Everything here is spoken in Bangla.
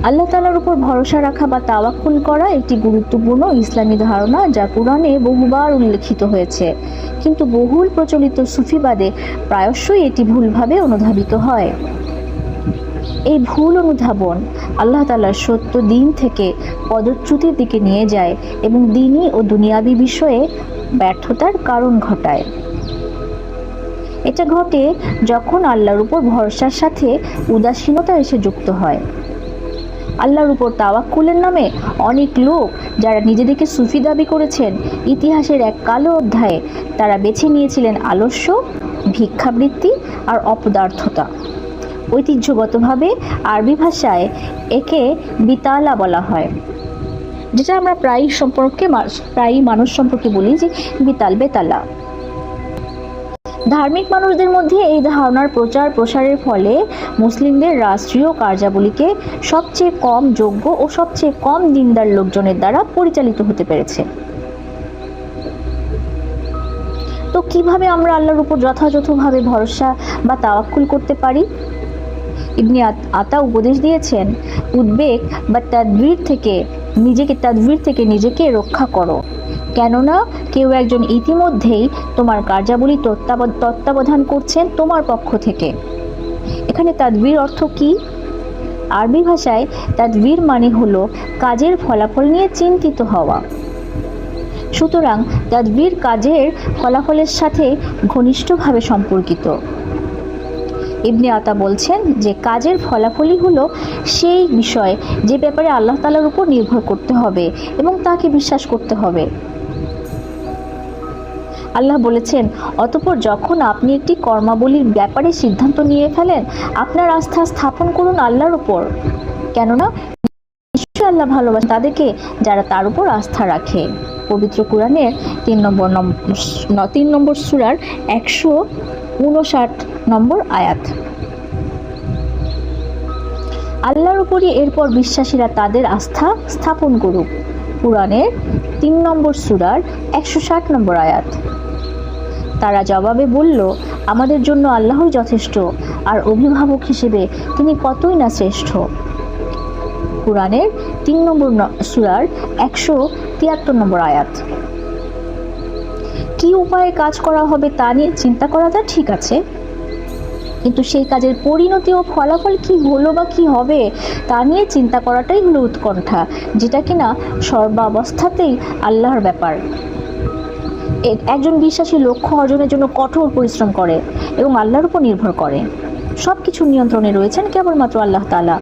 আল্লাহ তাআলার উপর ভরসা রাখা বা তাওয়াক্কুল করা একটি গুরুত্বপূর্ণ ইসলামী ধারণা, যা কুরআনে বহুবার উল্লেখিত হয়েছে, কিন্তু বহুল প্রচলিত সুফিবাদে প্রায়শই এটি ভুলভাবে অনুধাবিত হয়। এই ভুল অনুধাবন আল্লাহ তাআলার সত্য দিন থেকে পদচ্যুতির দিকে নিয়ে যায় এবং দ্বীনি ও দুনিয়াবী বিষয়ে ব্যর্থতার কারণ ঘটায়। এটা ঘটে যখন আল্লাহর উপর ভরসার সাথে উদাসীনতা এসে যুক্ত হয়। আল্লাহর উপর তাওয়াক্কুলের নামে অনেক লোক, যারা নিজেদেরকে সুফি দাবি করেছেন, ইতিহাসের এক কালো অধ্যায়ে তারা বেছে নিয়েছিলেন আলস্য, ভিক্ষাবৃত্তি আর অপদার্থতা। ঐতিহ্যগতভাবে আরবি ভাষায় একে বিতালা বলা হয়, যেটা আমরা প্রায়ই মানুষ সম্পর্কে বলি যে বেতালা। ধার্মিক মানুষদের মধ্যে এই ধারণার প্রচার প্রসারের ফলে মুসলিমদের রাষ্ট্রীয় কার্যাবলীকে সবচেয়ে কম যোগ্য ও সবচেয়ে কম দিনদার লোকজনের দ্বারা পরিচালিত হতে পেরেছে। তো কিভাবে আমরা আল্লাহর উপর যথাযথভাবে ভরসা বা তাওয়াক্কুল করতে পারি? ইবনে আতা উপদেশ দিয়েছেন, উদ্বেগ বা তাদবির থেকে নিজেকে রক্ষা করো, কেননা কেউ একজন ইতিমধ্যেই তোমার কার্যাবলী তত্ত্বাবধান করছেন তোমার পক্ষ থেকে। এখানে তাদবির অর্থ কি? আরবি ভাষায় তাদবির মানে হলো কাজের ফলাফল নিয়ে চিন্তিত হওয়া। সুতরাং তাদবির কাজের ফলাফলের সাথে ঘনিষ্ঠভাবে সম্পর্কিত। ইবনে আতা বলছেন যে কাজের ফলাফলই হলো সেই বিষয় যে ব্যাপারে আল্লাহ তাআলার উপর নির্ভর করতে হবে এবং তাকে বিশ্বাস করতে হবে। আল্লাহ বলেছেন, অতঃপর যখন আপনি একটি কর্মাবলীর ব্যাপারে সিদ্ধান্ত নিয়ে ফেলেন, আপনার আস্থা স্থাপন করুন আল্লাহর উপর, কেননা নিশ্চয়ই আল্লাহ ভালোবাসেন তাদেরকে যারা তার উপর আস্থা রাখে। পবিত্র কুরআনের 3 নম্বর সূরার 159 নম্বর আয়াত। আল্লাহর উপরই এরপর বিশ্বাসীরা তাদের আস্থা স্থাপন করুক। কুরআনের 3 নম্বর সূরার 160 নম্বর আয়াত। তারা জবাবে বলল, আমাদের জন্য আল্লাহই যথেষ্ট, আর অভিভাবক হিসেবে তিনি কতই না শ্রেষ্ঠ। কুরআনের 3 নম্বর সূরার 173 নম্বর আয়াত। কি উপায়ে কাজ করা হবে তা নিয়ে চিন্তা করাটা ঠিক আছে, কিন্তু সেই কাজের পরিণতি ও ফলাফল কি হলো বা কি হবে তা নিয়ে চিন্তা করাটাই হলো উৎকণ্ঠা, যেটা কিনা সর্বাবস্থাতেই আল্লাহর ব্যাপার। একজন বিশ্বাসী লক্ষ্য অর্জনের জন্য কঠোর পরিশ্রম করে এবং আল্লাহর উপর নির্ভর করে। সবকিছু নিয়ন্ত্রণে রয়েছেন কেবলমাত্র আল্লাহ তাআলা।